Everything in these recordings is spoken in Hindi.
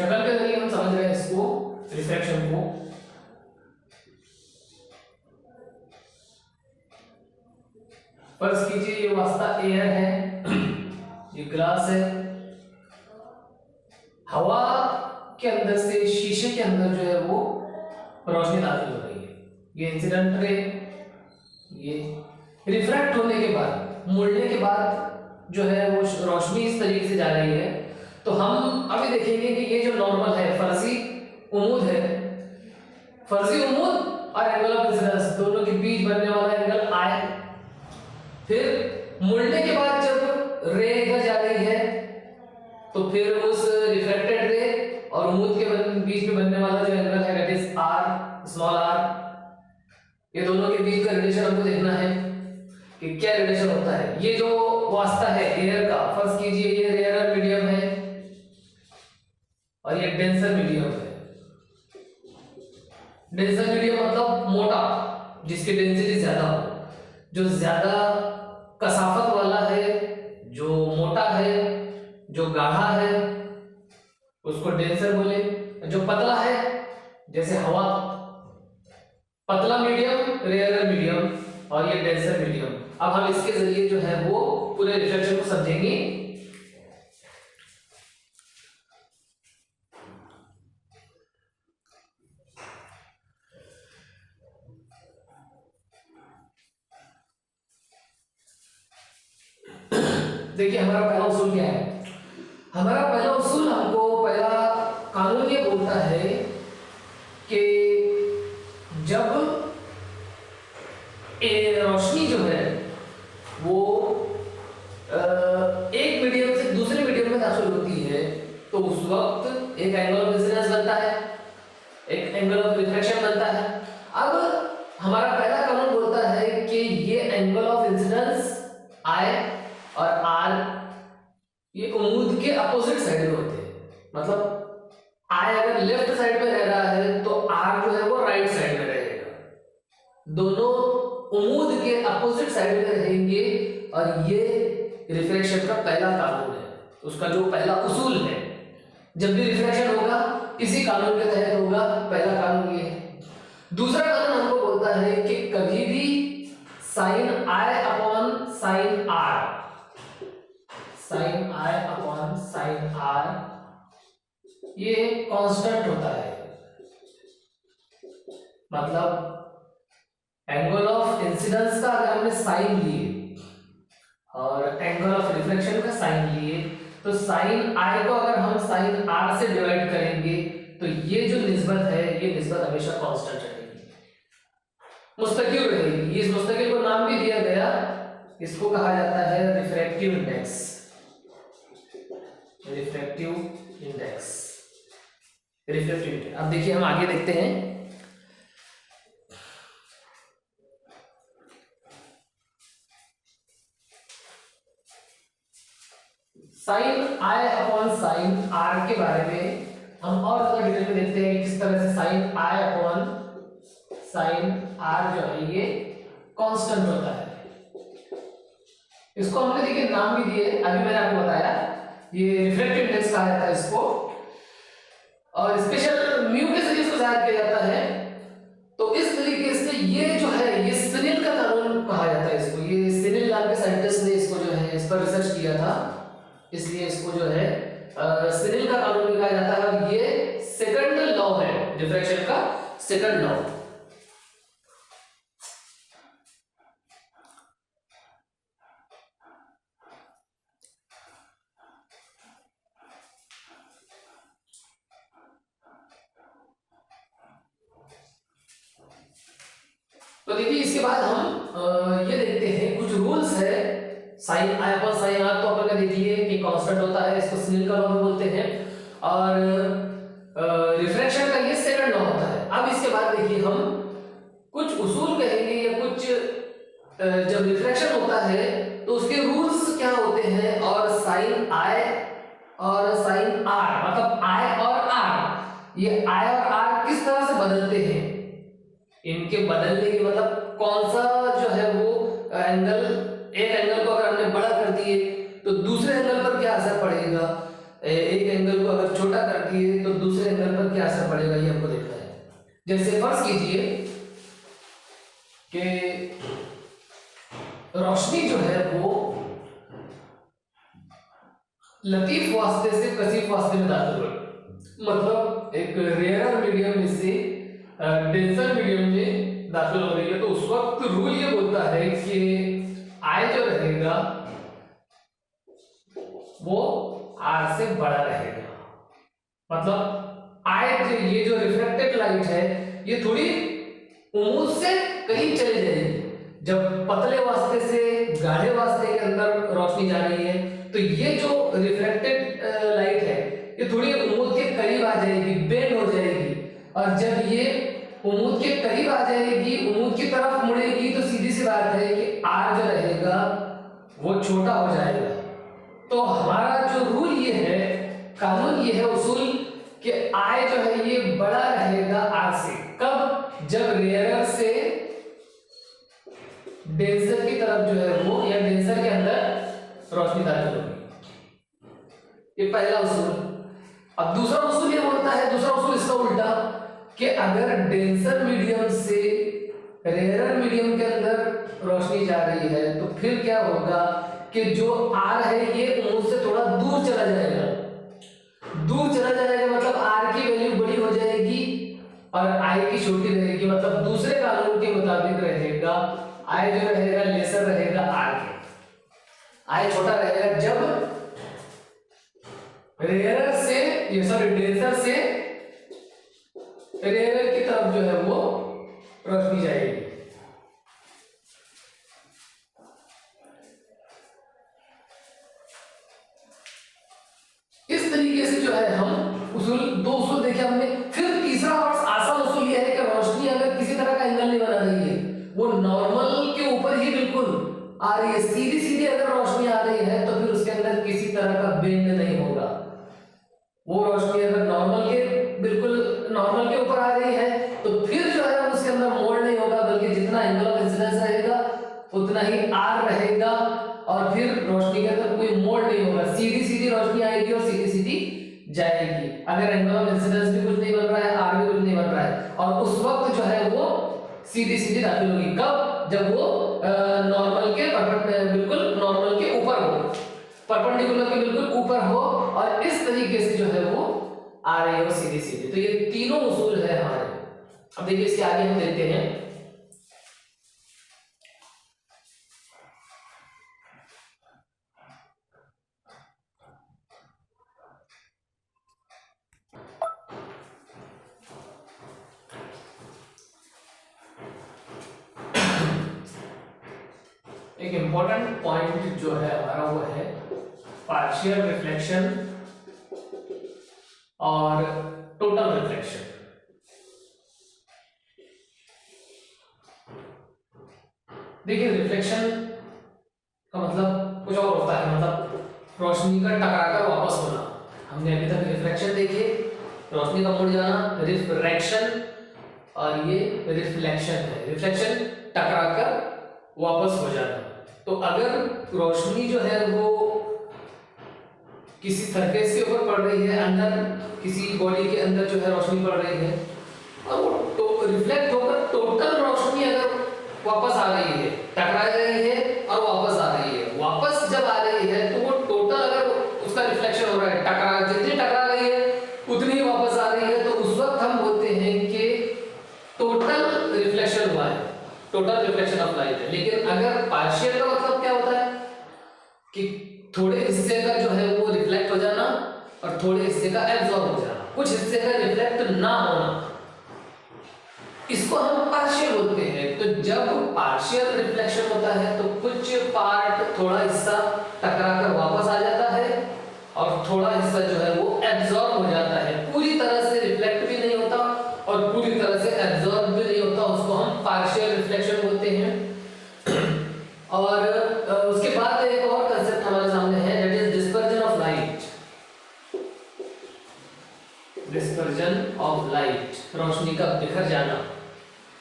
शक्ल के जरिए हम समझ रहे हैं इसको, रिफ्रैक्शन को। फर्ज कीजिए ये वास्ता एयर है, ये ग्लास है, हवा के अंदर से शीशे के अंदर जो है वो रोशनी दाखिल हो रही है, ये इंसिडेंट रे, ये रिफ्रैक्ट होने के बाद, मुड़ने के बाद जो है वो रोशनी इस तरीके से जा रही है। तो हम अभी देखेंगे कि ये जो नॉर्मल है, फर्जी उमूद है, फर्जी उमूद और एंगल ऑफ इंसिडेंस दोनों के बीच बनने वाला एंगल आई। फिर मुड़ने के बाद जब रे इधर जा रही है तो फिर उस रिफ्लेक्टेड रे और उमूद के बीच में बनने वाला जो एंगल है that is R, small R. ये दोनों के बीच का रिलेशन हमको देखना है कि क्या रिलेशन होता है। ये जो वास्ता है एयर का, फर्ज कीजिए ये रेयरर मीडियम है और ये डेंसर मीडियम है। डेंसर मीडियम मतलब मोटा, जिसकी डेंसिटी ज्यादा हो, जो ज्यादा कसाफत वाला है, जो मोटा है, जो गाढ़ा है उसको डेंसर बोले। जो पतला है जैसे हवा, पतला मीडियम, रेयरर मीडियम और ये डेंसर मीडियम। अब हम इसके जरिए जो है वो पूरे रिफ्लेक्शन को समझेंगे। देखिए हमारा पहला उसूल क्या है। हमारा पहला उसूल, हमको पहला कानून ये बोलता है कि जब रोशनी जो है वो एक मीडियम से दूसरे मीडियम में दाखिल होती है तो उस वक्त एक एंगल ऑफ इंसिडेंस बनता है, एक एंगल ऑफ रिफ्लेक्शन बनता है। अब हमारा पहला कानून बोलता है कि ये एंगल ऑफ इंसिडेंस आई और आर ये उमूद के अपोजिट साइड में होते हैं। मतलब आई अगर लेफ्ट साइड में रह रहा है तो आर जो है वो राइट साइड में रहेगा। दोनों उमूद के अपोजिट साइड में रहेंगे और ये रिफ्लेक्शन का पहला कानून है, उसका जो पहला उसूल है। जब भी रिफ्लेक्शन होगा इसी कानून के तहत होगा। पहला कानून ये है। दूसरा कानून हमको बोलता है कि कभी भी sine I upon sine R, sine I upon sine R ये कांस्टेंट होता है। मतलब एंगल ऑफ इंसिडेंस का अगर हमने साइन लिए और एंगल ऑफ रिफ्लेक्शन का साइन लिए तो साइन आई को अगर हम साइन आर से डिवाइड करेंगे तो ये जो निस्बत है ये निस्बत हमेशा कांस्टेंट रहेगी, मुस्तकिल रहेगी। इस मुस्तकिल को नाम भी दिया गया, इसको कहा जाता है refractive index. Refractive index, refractive index. अब देखिए हम आगे देखते हैं। Sine I upon sine R के बारे में हम और ज्यादा डिटेल में देखते हैं किस तरह से sine I upon sine R जो है ये कांस्टेंट होता है। इसको हमने देखिए नाम भी दिए, अभी मैंने आपको बताया, ये रिफ्रैक्टिव इंडेक्स कहा जाता है इसको, और स्पेशल म्यू के जरिए इसको जाहिर किया जाता है। तो इस तरीके से ये जो है ये सिनिल का कानून कहा जाता है इसको। ये सिनिल नाम के साइंटिस्ट ने इसको जो है इस पर रिसर्च किया था, इसलिए इसको जो है सिनिल का कानून भी कहा जाता है। और ये सेकंड लॉ है डिफ्रैक्शन का, सेकंड लॉ। तो देखिए इसके बाद हम ये देखते हैं कुछ रूल्स है। Sine I upon sine R तो अपन ने देख लिए कि कांस्टेंट होता है, इसको स्नेल का लॉ भी बोलते हैं, और रिफ्रैक्शन का ये सेकंड लॉ होता है। अब इसके बाद देखिए हम कुछ उसूल कहेंगे या कुछ जब रिफ्रैक्शन होता है तो उसके रूल्स क्या होते हैं, और साइन आई और साइन आर मतलब आई और आर, ये आई और आर किस तरह से बदलते हैं, इनके बदलने की मतलब कौन सा जो है वो एंगल, एक एंगल को अगर हमने बड़ा कर दिए तो दूसरे एंगल पर क्या असर पड़ेगा, एक एंगल को अगर छोटा करती है तो दूसरे एंगल पर क्या असर पड़ेगा ये हमको देखना है। जैसे फर्ज कीजिए कि रोशनी जो है वो लतीफ वास्ते से कसीफ वास्ते में दाखिल हो, मतलब एक रेयर मीडियम में से डेंसर मीडियम में दाखिल हो रही है, तो उस वक्त रूल ये बोलता है कि आई जो रहेगा वो आर से बड़ा रहेगा। मतलब आई जो ये जो रिफ्लेक्टेड लाइट है ये थोड़ी उम्मीद से कहीं चले जाएगी। जब पतले वास्ते से गाढ़े वास्ते के अंदर रोशनी जा रही है तो ये जो रिफ्लेक्टेड लाइट है ये थोड़ी उम्मीद के करीब आ जाएगी, बेंड हो जाएगी, और जब ये उम्मीद के करीब आ जाएगी, उम्मीद की तरफ मुड़ेगी, तो सीधी सी बात है कि आर जो रहेगा वो छोटा हो जाएगा। तो हमारा जो रूल ये है, कानून ये है, उसूल कि आई जो है ये बड़ा रहेगा आर से। कब? जब रेयरर से डेंसर की तरफ जो है वो, या डेंसर के अंदर रोशनी दाखिल होगी। ये पहला उसूल। अब दूसरा उसूल ये बोलता है, दूसरा उसूल इसका उल्टा, कि अगर डेंसर मीडियम से रेयरर मीडियम के अंदर रोशनी जा रही है तो फिर क्या होगा कि जो आर है ये उम्मीद से थोड़ा दूर चला जाएगा। दूर चला जाएगा मतलब आर की वैल्यू बड़ी हो जाएगी और आई की छोटी रहेगी। मतलब दूसरे कानून के मुताबिक रहेगा आई जो रहेगा लेसर रहेगा आर के, आई छोटा रहेगा जब रेयरर से, ये सॉरी डेंसर से रेयरर की तरफ जो है वो रोशनी जाएगी। इस तरीके से जो है हम उसूल, दो उसूल देखे हमने। फिर तीसरा और आसान उसूल यह है कि रोशनी अगर किसी तरह का एंगल नहीं बना रही है, वो नॉर्मल के ऊपर ही बिल्कुल आ रही है, सीधी सीधी अगर रोशनी आ रही है तो फिर उसके अंदर किसी तरह का बेंड नहीं होगा। वो रोशनी अगर नॉर्मल के बिल्कुल नॉर्मल के ऊपर आ रही है तो फिर जो है उसके अंदर मोड़ नहीं होगा, बल्कि जितना एंगल ऑफ इंसिडेंस रहेगा उतना ही आर रहेगा, और फिर रोशनी के अंदर कोई मोड़ नहीं होगा। सीधी सीधी रोशनी आएगी और सीधी सीधी जाएगी। अगर एंगल ऑफ इंसिडेंस भी कुछ नहीं बन रहा है, आर भी कुछ नहीं बन रहा है, और उस वक्त जो है वो सीधी सीधी दाखिल होगी। कब? जब वो नॉर्मल के बिल्कुल नॉर्मल के ऊपर हो, परपेंडिकुलर के बिल्कुल ऊपर हो, और इस तरीके से जो है वो आ रही है सीधी सीधी। तो ये तीनों उसूल है हमारे। अब देखिए इसके आगे हम देखते हैं। एक इंपॉर्टेंट पॉइंट जो है हमारा वो है पार्शियल रिफ्लेक्शन और टोटल रिफ्लेक्शन। देखिए रिफ्लेक्शन का मतलब कुछ और होता है, मतलब रोशनी का टकराकर वापस होना। हमने अभी तक रिफ्लेक्शन देखे, रोशनी का मुड़ जाना, रिफ्रैक्शन, और ये रिफ्लेक्शन है। रिफ्लेक्शन टकराकर वापस हो जाना। तो अगर रोशनी जो है वो किसी सरफेस के ऊपर पड़ रही है, अंदर किसी बॉडी के अंदर जो है रोशनी पड़ रही है, और वो तो रिफ्लेक्ट होकर टोटल रोशनी अगर वापस आ रही है, टकरा रही है और वापस आ रही है, वापस जब आ रही है तो वो टोटल अगर उसका रिफ्लेक्शन हो रहा है, जितनी टकरा रही है उतनी ही वापस आ रही है, तो उस वक्त हम बोलते हैं कि टोटल रिफ्लेक्शन हुआ है, टोटल रिफ्लेक्शन ऑफ लाइट है। लेकिन अगर पार्शियल का मतलब क्या होता है कि थोड़े हिस्से का जो है वो रिफ्लेक्ट हो जाना और थोड़े हिस्से का एब्जॉर्ब हो जाना, कुछ हिस्से का रिफ्लेक्ट ना होना, इसको हम पार्शियल बोलते हैं। तो जब पार्शियल रिफ्लेक्शन होता है तो कुछ पार्ट, थोड़ा हिस्सा टकराकर वापस आ जाता है और थोड़ा हिस्सा जो है वो एब्जॉर्ब हो जाता है। पूरी तरह से रिफ्लेक्ट भी नहीं होता और पूरी तरह से एब्जॉर्ब भी नहीं होता, उसको हम पार्शियल रिफ्लेक्शन बोलते हैं। और उसके बाद एक और कंसेप्ट हमारे सामने है, that is dispersion of light. Dispersion of light, रोशनी का बिखर जाना,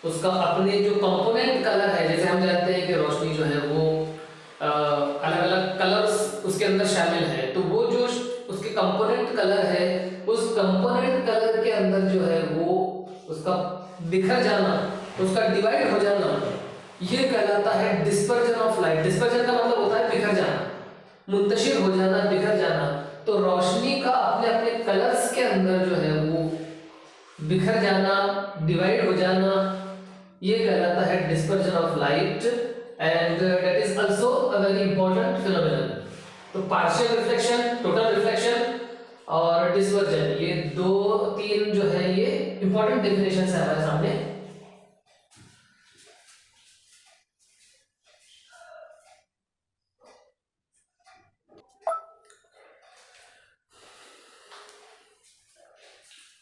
उसका अपने जो कंपोनेंट कलर है, जैसे हम जानते हैं कि रोशनी जो है वो अलग अलग कलर्स उसके अंदर शामिल है, तो वो जो उसके कंपोनेंट कलर है, उस कंपोनेंट कलर के अंदर जो है वो उसका बिखर जाना, उसका डिवाइड हो जाना, ये कहलाता है डिस्पर्जन ऑफ लाइट। डिस्पर्जन का मतलब होता है बिखर जाना, मुंतशिर हो जाना, बिखर जाना। तो रोशनी का अपने अपने कलर्स के अंदर जो है वो बिखर जाना, डिवाइड हो जाना, ये कहलाता है dispersion of light, and that is also a very important phenomenon. तो पार्शियल रिफ्लेक्शन, टोटल रिफ्लेक्शन और डिस्पर्जन, ये दो तीन जो है ये इंपॉर्टेंट डेफिनेशंस है हमारे सामने।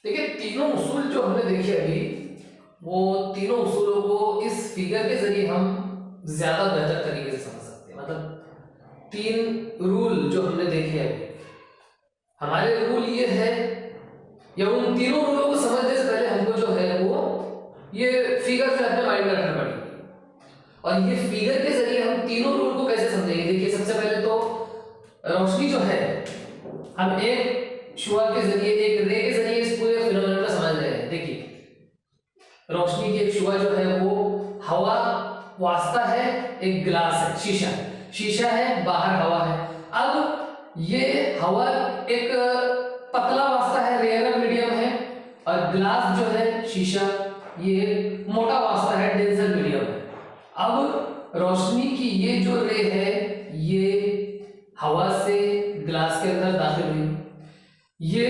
देखिए तीनों उसूल जो हमने देखे अभी, वो तीनों उसूलों को इस फिगर के जरिए हम ज्यादा बेहतर तरीके से समझ सकते हैं। मतलब तीन रूल जो हमने देखे अभी, हमारे रूल ये है, या उन तीनों रूलों को समझने से पहले हमको जो है वो ये फिगर जो अपने माइंड में रखना पड़ेगी। और ये फिगर के जरिए हम तीनों रूल को कैसे समझेंगे? देखिए सबसे पहले तो रोशनी जो है, हम एक शुआ के जरिए, एक रे के जरिए इस पूरे फिनोमेनन को समझ रहे हैं। देखिए रोशनी की एक शुआ जो है वो हवा वास्ता है, एक ग्लास है, शीशा, शीशा है, बाहर हवा है। अब ये हवा एक पतला वास्ता है, रेयर मीडियम है, और ग्लास जो है शीशा ये मोटा वास्ता है, डेंसर मीडियम है। अब रोशनी की ये जो रे है ये हवा से ग्लास के अंदर दाखिल हुई, ये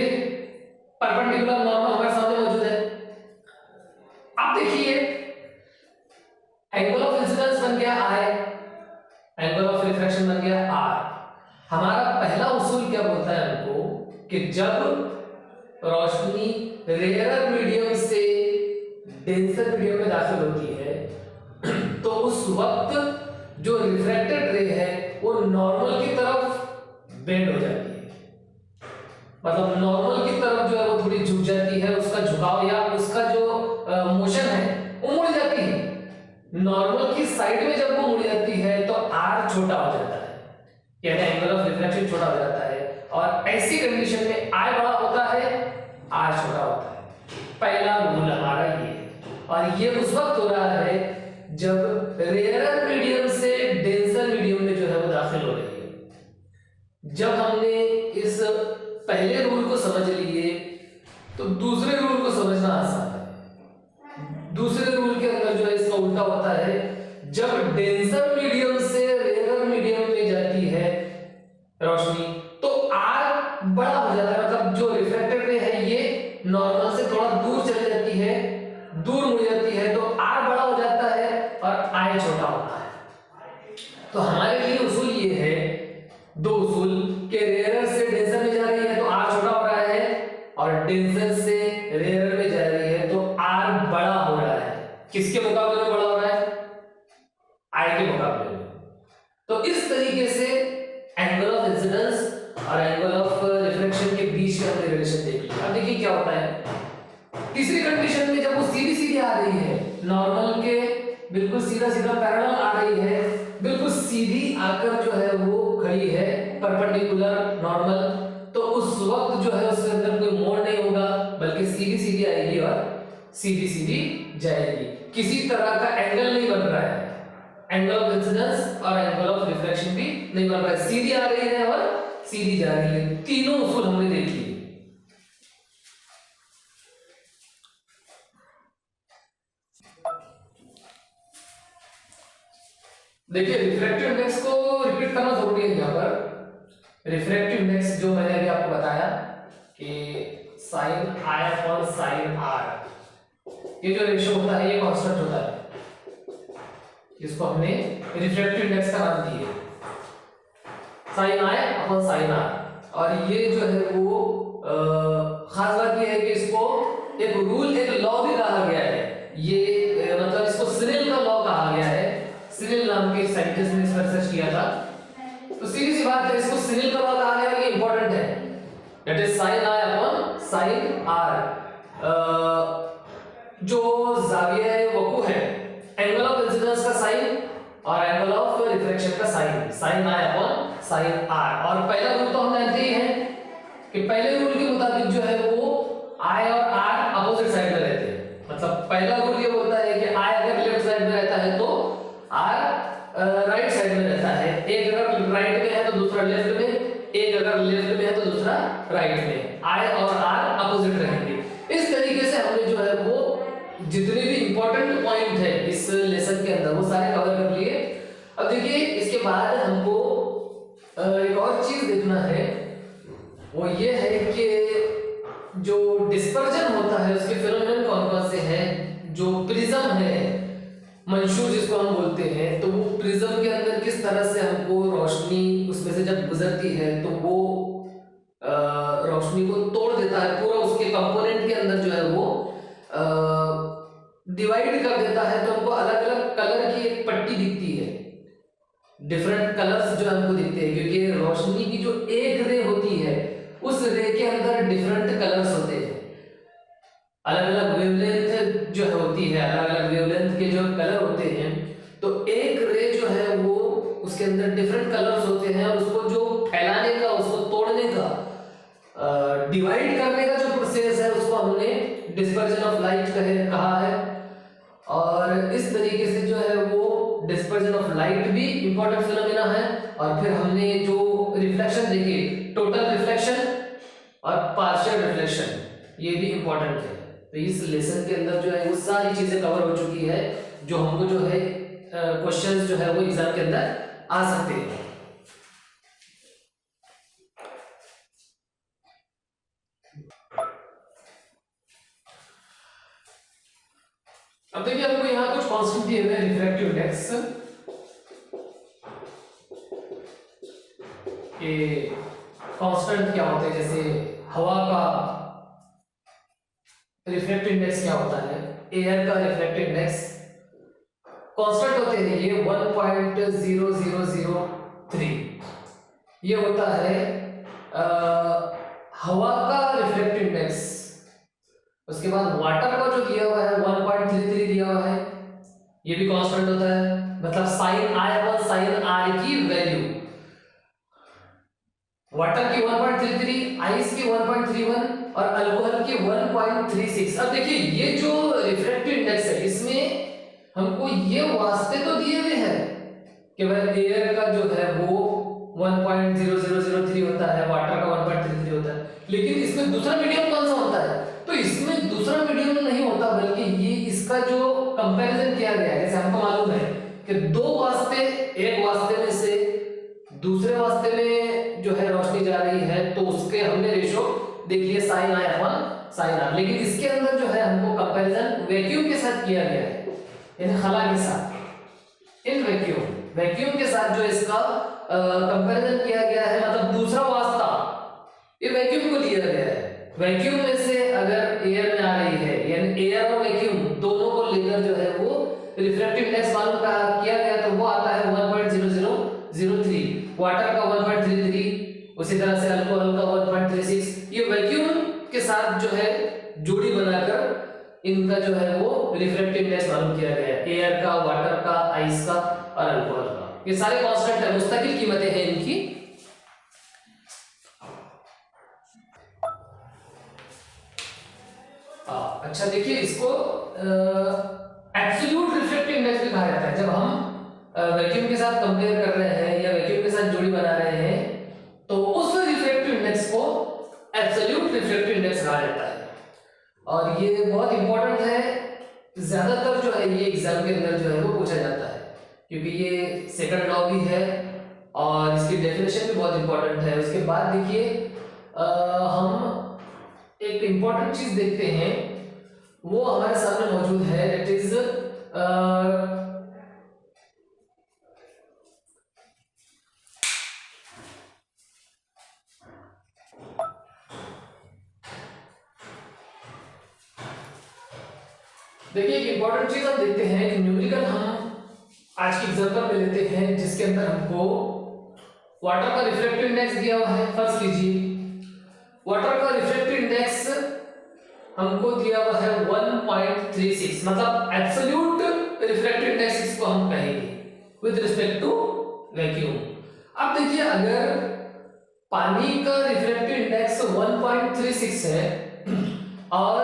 परपेंडिकुलर नॉर्मल हमारे सामने मौजूद है। अब देखिए एंगल ऑफ इंसिडेंस बन गया I, एंगल ऑफ रिफ्रैक्शन बन गया R। हमारा पहला उसूल क्या बोलता है हमको कि जब रोशनी रेयर मीडियम से डेंसर मीडियम में दाखिल होती है तो उस वक्त जो रिफ्रैक्टेड रे है वो नॉर्मल की तरफ बेंड हो जाती है। मतलब नॉर्मल की तरफ जो है वो थोड़ी झुक जाती है, उसका झुकाव या उसका जो मोशन है वो मुड़ जाती है। नॉर्मल की साइड में जब वो मुड़ जाती है तो R छोटा हो जाता है, यानी एंगल ऑफ रिफ्रैक्शन छोटा हो जाता है, और ऐसी कंडीशन में I बड़ा होता है, R छोटा होता है। पहला रूल हमारा ये है, और ये उस वक्त हो रहा है जब रेयर मीडियम से डेंसर मीडियम में जो है वो दाखिल हो रही है। जब हमने इस पहले रूल को समझ लिए तो दूसरे रूल को समझना आसान है। दूसरे रूल के अंदर जो है इसका उल्टा होता है, जब डेंसर मीडियम से रेयर मीडियम में जाती है रोशनी तो R बड़ा हो जाता है। मतलब जो रिफ्लेक्टेड रे है ये नॉर्मल से थोड़ा दूर चली जाती है, दूर मुड़ जाती है, तो R बड़ा हो जाता है और I छोटा होता है। तो हमारे लिए उसूल ये है, दो उसूल के रेयर से डेंसर में जा रही है तो R छोटा हो रहा है, और डेंसर से रेयर में जा रही है तो R बड़ा हो रहा है। किसके मुकाबले में बड़ा हो रहा है? I के मुकाबले में। तो इस तरीके से एंगल ऑफ इंसिडेंस और एंगल ऑफ रिफ्लेक्शन के बीच का हमने रिलेशन देख लिया। अब देखिए क्या होता है तीसरी कंडीशन में, जब वो सीधी सीधी आ रही है, नॉर्मल के बिल्कुल सीधा सीधा पैरेलल आ रही है, बिल्कुल सीधी आकर जो है वो खड़ी है परपेंडिकुलर नॉर्मल, तो उस वक्त जो है उसके अंदर कोई मोड़ नहीं होगा, बल्कि सीधी सीधी आएगी और सीधी सीधी जाएगी। किसी तरह का एंगल नहीं बन रहा है, एंगल ऑफ इंसिडेंस और एंगल ऑफ रिफ्लेक्शन भी नहीं बन रहा है, सीधी आ रही है और सीधी जा रही है। तीनों उसूल हमने देख लिए। देखिए रिफ्रैक्टिव इंडेक्स को रिपीट करना जरूरी है। यहाँ पर रिफ्रैक्टिव इंडेक्स जो मैंने अभी आपको बताया कि sine I upon sine R, ये जो रेशियो होता है ये कांस्टेंट होता है, इसको हमने रिफ्रैक्टिव इंडेक्स का नाम दिया sine I upon sine R। और ये जो है वो खास बात ये है कि इसको एक रूल, एक लॉ भी कहा गया है। ये मतलब इसको सिनेल का लॉ कहा गया है। सिनेल नाम के साइंटिस्ट ने इस पर रिसर्च किया था। तो सीधी सी बात है, इसको सिनेल का लॉ कहा गया है, ये इंपॉर्टेंट है। That is sine I upon sine R। जो जाविया है वकू है, एंगल ऑफ इंसिडेंस का साइन और एंगल ऑफ रिफ्लेक्शन का sine, sine I upon sine R। और पहला रूल तो हम जानते ही हैं कि पहले रूल के मुताबिक जो है वो आई और आर अपोजिट साइड में रहते हैं। मतलब पहला रूल ये बोलता है कि आई अगर लेफ्ट साइड में रहता है तो आर राइट साइड में रहता है। एक अगर राइट में है तो दूसरा लेफ्ट में, एक अगर लेफ्ट में है तो दूसरा राइट में। आई और आर अपोजिट रहेंगे। इस तरीके से हमने जो है वो जितने भी इंपॉर्टेंट पॉइंट है इस लेसन के अंदर वो सारे कवर कर लिए। अब देखिए इसके बाद हमको एक और चीज देखना है, वो ये है कि जो डिस्पर्जन होता है उसके फिनोमेनन कौन कौन से हैं। जो प्रिज्म है, मंशूर जिसको हम बोलते हैं, तो वो प्रिज्म के अंदर किस तरह से हमको रोशनी उसमें से जब गुजरती है तो वो रोशनी को तोड़ देता है, पूरा उसके कंपोनेंट के अंदर जो है वो डिवाइड कर देता है। तो हमको अलग अलग कलर की एक पट्टी दिखती है, डिफरेंट कलर्स जो हमको दिखते हैं, क्योंकि रोशनी की जो एक रे होती है उस रे के अंदर डिफरेंट कलर्स होते हैं। अलग अलग वेवलेंथ जो है होती है, अलग अलग वेवलेंथ के जो कलर होते हैं, तो एक रे जो है वो उसके अंदर डिफरेंट कलर्स होते हैं। और उसको जो फैलाने का, उसको तोड़ने का, डिवाइड करने का जो प्रोसेस है उसको हमने डिस्पर्जन ऑफ लाइट कहा है। और इस तरीके से जो है वो डिस्पर्जन ऑफ लाइट भी इंपॉर्टेंट फिनोमेना है। और फिर हमने जो रिफ्लेक्शन देखी, टोटल रिफ्लेक्शन और पार्शियल रिफ्लेक्शन, ये भी इंपॉर्टेंट है। तो इस लेसन के अंदर जो है वो सारी चीजें कवर हो चुकी है जो हमको जो है क्वेश्चंस जो है वो एग्जाम के अंदर आ सकते हैं। अब देखिए आपको यहाँ कुछ कांस्टेंट दिए हुए हैं रिफ्रैक्टिव इंडेक्स के। कांस्टेंट क्या होते हैं, जैसे हवा का रिफ्रैक्टिव इंडेक्स क्या होता है, एयर का रिफ्रैक्टिव इंडेक्स कांस्टेंट होते हैं ये 1.0003 ये होता है हवा का रिफ्रैक्टिव इंडेक्स। उसके बाद वाटर का जो दिया हुआ है 1.33 दिया हुआ है, ये भी कांस्टेंट होता है। मतलब sine I upon sine R की वैल्यू, वाटर की 1.33, आइस की 1.31 और अल्कोहल की 1.36। अब देखिए ये जो रिफ्रैक्टिव इंडेक्स है इसमें हमको ये वास्ते तो दिए हुए हैं कि भाई एयर का जो है वो 1.0003 होता है, वाटर का 1.33 होता है, लेकिन इसमें दूसरा मीडियम कौन सा होता है? तो इसमें दूसरा मीडियम नहीं होता, बल्कि ये इसका जो कंपैरिजन किया गया है, जैसे हमको मालूम है कि दो वास्ते, एक वास्ते में से दूसरे वास्ते में जो है रोशनी जा रही है तो उसके हमने रेशो देख लिया sine I upon sine R. लेकिन इसके अंदर जो है हमको कंपैरिजन वैक्यूम के साथ किया गया है, यानी खला के साथ, इन वैक्यूम के साथ जो इसका कंपैरिजन किया गया है। मतलब दूसरा वास्ता ये वैक्यूम को लिया गया है। वैक्यूम में से अगर एयर में आ रही है, यानी एयर और वैक्यूम दोनों को लेकर जो है वो रिफ्रैक्टिव इंडेक्स मालूम किया गया, तो वो आता है 1.0003, वाटर का 1.33, उसी तरह से अल्कोहल का 1.36। ये वैक्यूम के साथ जो है जोड़ी बनाकर इनका जो है वो रिफ्रैक्टिव इंडेक्स मालूम किया गया है, एयर का, वाटर का, आइस का और अल्कोहल का। ये सारे कांस्टेंट है, मुस्तकिल कीमतें हैं इनकी। अच्छा देखिए इसको एब्सोल्यूट रिफ्रैक्टिव इंडेक्स भी कहा जाता है। जब हम वैक्यूम के साथ कंपेयर कर रहे हैं या वैक्यूम के साथ जोड़ी बना रहे हैं तो उस रिफ्रैक्टिव इंडेक्स को एब्सोल्यूट रिफ्रैक्टिव इंडेक्स कहा जाता है। और ये बहुत इंपॉर्टेंट है, ज्यादातर जो है ये एग्जाम के अंदर जो है वो पूछा जाता है, क्योंकि ये सेकंड लॉ भी है और इसकी डेफिनेशन भी बहुत इंपॉर्टेंट है। उसके बाद देखिए हम एक इंपॉर्टेंट चीज देखते हैं, वो हमारे सामने मौजूद है, इट इज देखिए एक इंपॉर्टेंट चीज हम देखते हैं, न्यूमेरिकल हम आज की एग्जांपल में लेते हैं जिसके अंदर हमको वाटर का रिफ्रैक्टिव इंडेक्स दिया हुआ है। फर्स्ट कीजिए, वाटर का रिफ्रैक्टिव इंडेक्स हमको दिया हुआ है 1.36, मतलब एब्सोल्यूट रिफ्रैक्टिव इंडेक्स इसको हम कहेंगे विद रिस्पेक्ट टू वैक्यूम। अब देखिए अगर पानी का रिफ्रैक्टिव इंडेक्स 1.36 है और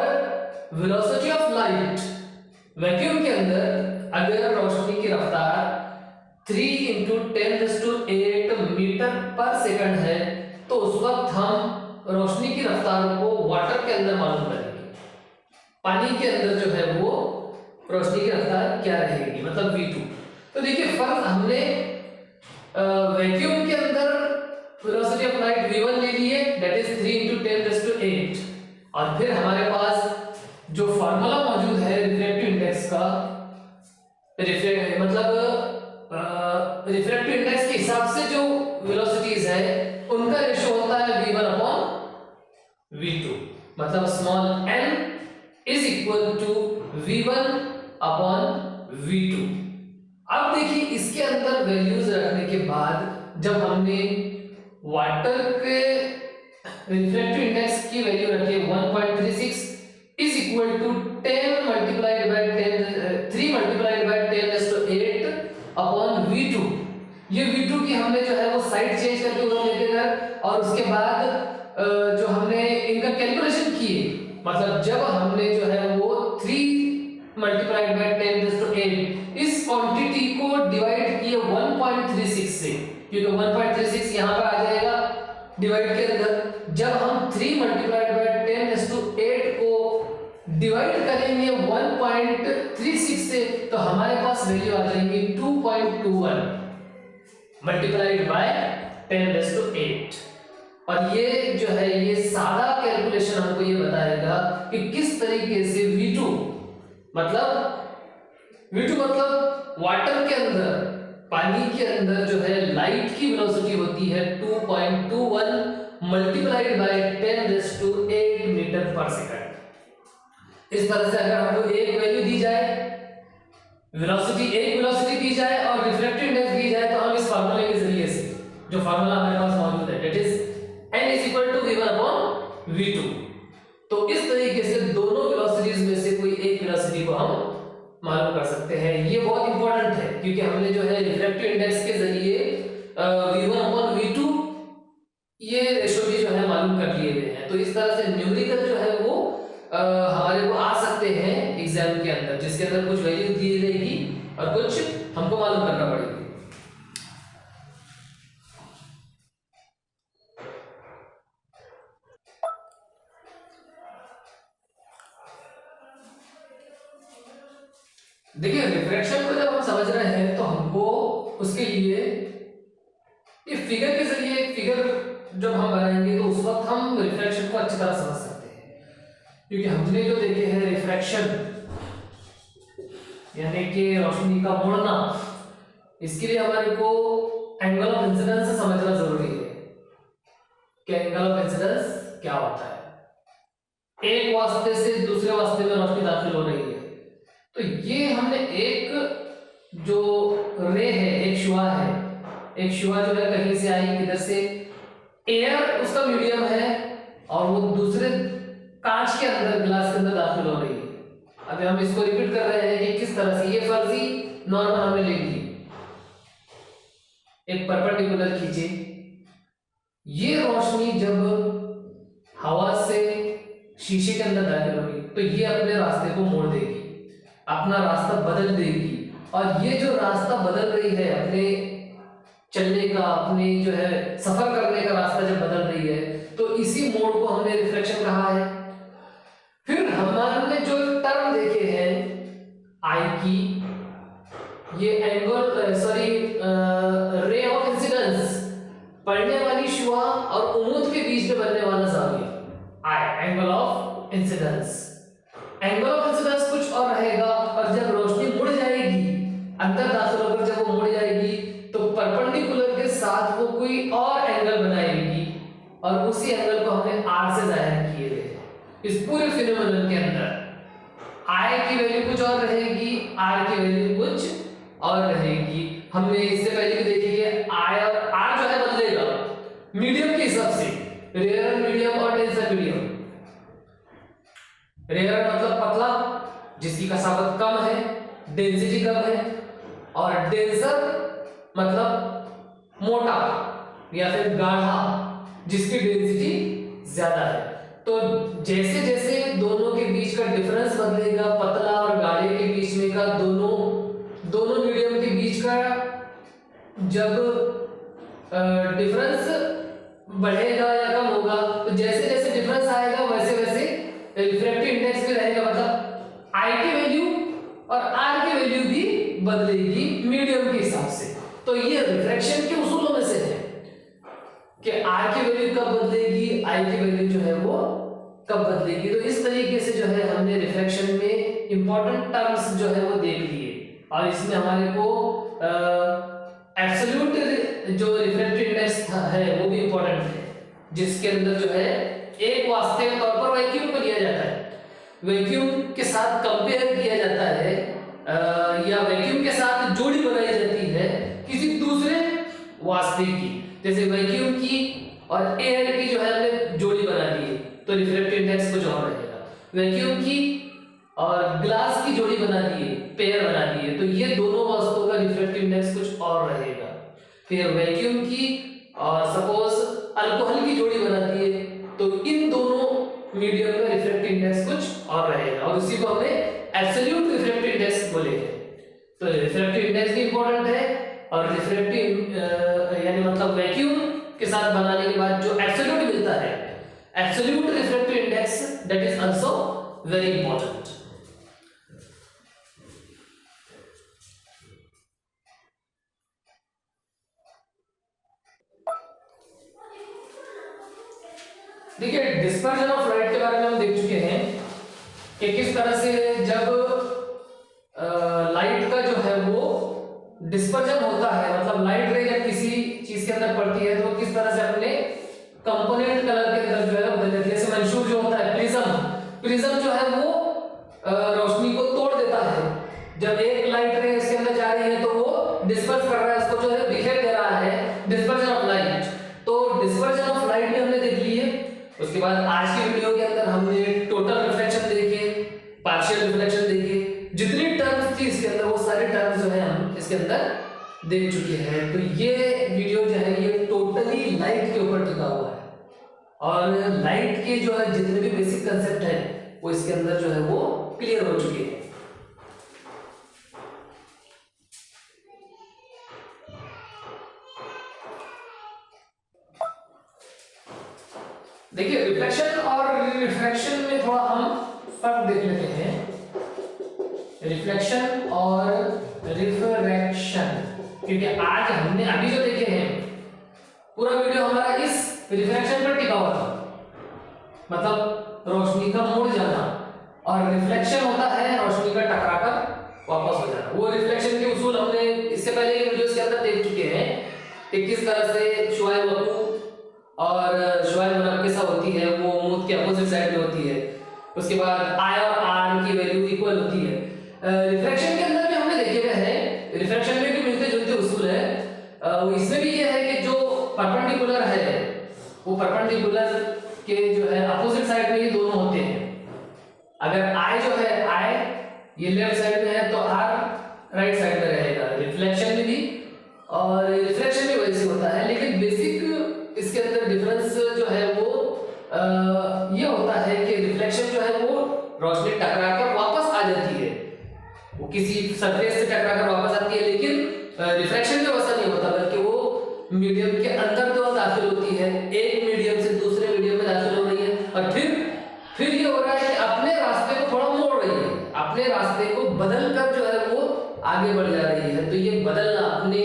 वेलोसिटी ऑफ लाइट वैक्यूम के अंदर अगर रोशनी की रफ्तार 3 × 10⁸ मीटर पर सेकंड है तो उस वक्त हम रोशनी की रफ्तार को वाटर के अंदर मालूम करेंगे। पानी के अंदर जो है वो रोशनी की रफ्तार क्या रहेगी, मतलब v2। तो देखिए फर्क हमने वैक्यूम के अंदर वेलोसिटी ऑफ लाइट v1 ले ली है, दैट इज 3 × 10⁸ और फिर हमारे पास जो फार्मूला मौजूद है रिफ्रैक्टिव इंडेक्स का, रिफ्रैक्टिव इंडेक्स के हिसाब से जो वेलोसिटीज है उनका रेशियो होता है v1/v2, मतलब small n is equal to v1/v2। अब देखिए इसके अंदर वैल्यूज रखने के बाद जब हमने वाटर के रिफ्रैक्टिव इंडेक्स की वैल्यू रखी 1.36 इज इक्वल टू 3 × 10⁸ ये v2 की हमने जो है वो साइड चेंज करके उधर लेके गए और उसके बाद जो हमने इनका कैलकुलेशन किए, मतलब जब हमने जो है वो 3 × 10⁸ इस क्वांटिटी को डिवाइड किए 1.36 से, क्योंकि 1.36 यहाँ पर आ जाएगा डिवाइड के अंदर। जब हम 3 × 10⁸ को डिवाइड करेंगे 1.36 से तो हमारे पास वैल्यू आ जाएगी 2.21 मल्टीप्लाइड बाय 10⁸। और ये जो है ये सादा कैलकुलेशन हमको ये बताएगा कि किस तरीके से v2 मतलब वाटर के अंदर, पानी के अंदर जो है लाइट की वेलोसिटी होती है 2.21 मल्टीप्लाइड बाय 10⁸ मीटर पर सेकंड। इस तरह से अगर हमको एक वैल्यू दी जाए, एक वेलोसिटी दी जाए और रिफ्रैक्टिव इंडेक्स दी जाए तो हम इस फार्मूले के जरिए से, जो फार्मूला हमारे पास मौजूद है दैट इज n = v1/v2, तो इस तरीके से दोनों वेलोसिटीज में से कोई एक वेलोसिटी को हम मालूम कर सकते हैं। ये बहुत इंपॉर्टेंट है क्योंकि हमने जो है रिफ्रैक्टिव इंडेक्स के जरिए v1/v2 ये रेशो भी जो है मालूम कर लिए हुए हैं। तो इस तरह से न्यूमेरिकल जो है वो हमारे को आ सकते हैं एग्जाम के अंदर, जिसके अंदर कुछ वैल्यू दी रहेगी और कुछ हमको मालूम करना पड़ेगा। देखिए रिफ्रैक्शन को जब हम समझ रहे हैं तो हमको उसके लिए ये फिगर के जरिए, एक फिगर जब हम बनाएंगे तो उस वक्त हम रिफ्रैक्शन को अच्छी तरह समझ सकते हैं, क्योंकि हमने जो देखे हैं रिफ्रैक्शन यानी कि रोशनी का मुड़ना, इसके लिए हमारे को एंगल ऑफ इंसिडेंस समझना जरूरी है कि एंगल ऑफ इंसिडेंस क्या होता है। एक वास्ते से दूसरे वास्ते में रोशनी दाखिल हो रही है तो ये हमने एक जो रे है, एक शुआ जो है कहीं से आई, किधर से, एयर उसका मीडियम है और वो दूसरे कांच के अंदर, ग्लास के अंदर दाखिल हो रही है। अभी हम इसको रिपीट कर रहे हैं कि किस तरह से ये फर्जी नॉर्मल हमने ले ली, एक परपेंडिकुलर खींचे, ये रोशनी जब हवा से शीशे के अंदर दाखिल होगी तो ये अपने रास्ते को मोड़ देगी, अपना रास्ता बदल देगी, और ये जो रास्ता बदल रही है अपने चलने का, अपने जो है सफर करने का रास्ता जब बदल रही है तो इसी मोड़ को हमने रिफ्लेक्शन कहा है। फिर हमने जो टर्म देखे हैं आई की, ये रे ऑफ इंसिडेंस, पड़ने वाली शुआ और उम्मूद के बीच में बनने वाला जाविया, I angle of incidence. Angle of incidence कुछ और रहेगा और जब रोशनी मुड़ जाएगी, अंदर दाखिल होकर जब वो मुड़ जाएगी तो परपेंडिकुलर के साथ वो कोई और एंगल बनाएगी और उसी एंगल को हमने आर से जाहिर किए हुए हैं। इस पूरे फिनोमेनन के अंदर आई की वैल्यू कुछ और रहेगी, आर की वैल्यू कुछ और रहेगी। हमने इससे पहले भी देखी है आई और आर जो है बदलेगा मीडियम के हिसाब से, रेयर मीडियम और डेंसर मीडियम। रेयर मतलब पतला जिसकी कसावत कम है, डेंसिटी कम है, और डेंसर मतलब मोटा या फिर गाढ़ा जिसकी डेंसिटी ज्यादा है। तो जैसे जैसे दोनों के बीच का डिफरेंस बदलेगा, पतला और गाढ़े के बीच में का दोनों मीडियम के बीच का जब डिफरेंस बढ़ेगा या कम होगा, तो जैसे जैसे डिफरेंस आएगा वैसे वैसे रिफ्रैक्टिव इंडेक्स भी रहेगा, मतलब आई की वैल्यू और आर की वैल्यू भी बदलेगी मीडियम के हिसाब से। तो ये रिफ्रैक्शन के उसूलों में से है कि आर की वैल्यू कब बदलेगी, आई की वैल्यू जो है वो कब बदलेगी। तो इस तरीके से जो है हमने रिफ्रैक्शन में इंपॉर्टेंट टर्म्स जो है वो देख लिए, और इसमें हमारे को एब्सोल्यूट जो रिफ्रैक्टिव इंडेक्स है वो भी इंपॉर्टेंट है, जिसके अंदर जो है एक वास्तविक तौर पर वैक्यूम को लिया जाता है, वैक्यूम के साथ कंपेयर किया जाता है, या वैक्यूम के साथ जोड़ी बनाई जाती है किसी दूसरे वास्तविक की। जैसे वैक्यूम की और एयर की जो है हमने जोड़ी बना दी है तो रिफ्रैक्टिव इंडेक्स कुछ और रहेगा। वैक्यूम की और ग्लास की जोड़ी बना दी है, पेयर बना दी है, तो ये दोनों वस्तुओं का रिफ्रैक्टिव इंडेक्स कुछ और रहेगा। फिर वैक्यूम की और सपोज अल्कोहल की जोड़ी बना दी है, तो इन दोनों मीडियम का रिफ्रैक्टिव इंडेक्स कुछ और रहेगा, और उसी को हमने एब्सोल्यूट रिफ्रैक्टिव इंडेक्स बोले हैं। तो रिफ्रैक्टिव इंडेक्स भी इंपॉर्टेंट है, और रिफ्रैक्टिव यानी मतलब वैक्यूम के साथ बनाने के बाद जो एब्सोल्यूट मिलता है, absolute refractive index, that is also very important. देखिए डिस्पर्जन ऑफ लाइट के बारे में हम देख चुके हैं कि किस तरह से जब लाइट का जो है वो डिस्पर्जन होता है, मतलब लाइट रे जब किसी चीज के अंदर पड़ती है तो किस तरह से अपने कंपोनेंट कलर के अंदर जो है बदल जाती है। जैसे मंशूर जो होता है, प्रिज्म जो है वो रोशनी को तोड़ देता है। जब एक लाइट रे इसके अंदर जा रही है तो वो डिस्पर्स कर रहा है, उसको जो है बिखेर दे रहा है, डिस्पर्जन ऑफ लाइट। तो डिस्पर्जन ऑफ लाइट भी हमने देख ली है। उसके बाद आज की वीडियो के अंदर हमने टोटल रिफ्लेक्शन देखे, पार्शियल रिफ्लेक्शन देखे, जितनी टर्म्स थी इसके अंदर वो सारे टर्म्स जो है हम इसके अंदर देख चुके हैं। तो ये वीडियो जो है ये टोटली लाइट के ऊपर टिका हुआ है, और लाइट के जो है जितने भी बेसिक कंसेप्ट है वो इसके अंदर जो है वो क्लियर हो चुके हैं। देखिए रिफ्लेक्शन और रिफ्रैक्शन में थोड़ा हम फर्क देख लेते हैं। रिफ्लेक्शन और रिफ्रैक्शन, क्योंकि आज हमने अभी जो देखे हैं पूरा वीडियो हमारा इस रिफ्रैक्शन पर टिका हुआ था, मतलब रोशनी का मुड़ जाना, और रिफ्लेक्शन होता है रोशनी का टकराकर वापस हो जाना। वो रिफ्लेक्शन के उसूल हमने इससे पहले के वीडियोस के अंदर देख चुके हैं कि किस तरह से शुआए वकूफ और शुआए मुनक्किसा होती है, वो मुद के अपोजिट साइड में होती है। उसके बाद आई और आर की वैल्यू इक्वल होती है। रिफ्रैक्शन के अंदर भी हमने देखे हुए हैं, रिफ्रैक्शन में भी मिलते जुलते उसूल है। इसमें भी ये है कि जो परपेंडिकुलर है वो परपेंडिकुलर के जो है अपोजिट साइड में ये दोनों होते हैं। अगर आई जो है आई ये लेफ्ट साइड में है तो आर राइट साइड में रहेगा। रिफ्लेक्शन में भी और रिफ्रैक्शन में वैसे होता है, लेकिन बेसिक इसके अंदर डिफरेंस जो है वो ये होता है कि रिफ्लेक्शन जो है वो रोशनी टकराकर वापस आ जाती है, वो किसी सरफेस से टकराकर वापस आती है, लेकिन रिफ्रैक्शन में वैसा नहीं होता, बल्कि वो मीडियम के अंदर जो दाखिल होती है, एक मीडियम से दूसरे मीडियम में दाखिल हो रही है, और फिर ये हो रहा है कि अपने रास्ते को थोड़ा मोड़ रही है, अपने रास्ते को बदल कर जो है वो आगे बढ़ जा रही है। तो ये बदलना, अपने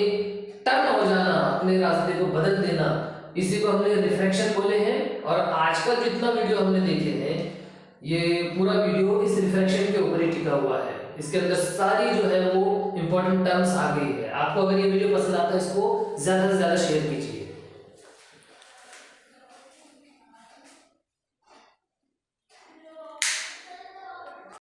टर्न हो जाना, अपने रास्ते को बदल देना, इसी को हमने रिफ्रैक्शन बोले हैं। और आज का जितना वीडियो हमने देखे हैं ये पूरा वीडियो इस रिफ्रैक्शन के ऊपर ही टिका हुआ है। इसके अंदर सारी जो है वो इंपॉर्टेंट टर्म्स आ गई है। आपको अगर ये वीडियो पसंद आता है इसको ज्यादा से ज्यादा शेयर कीजिए।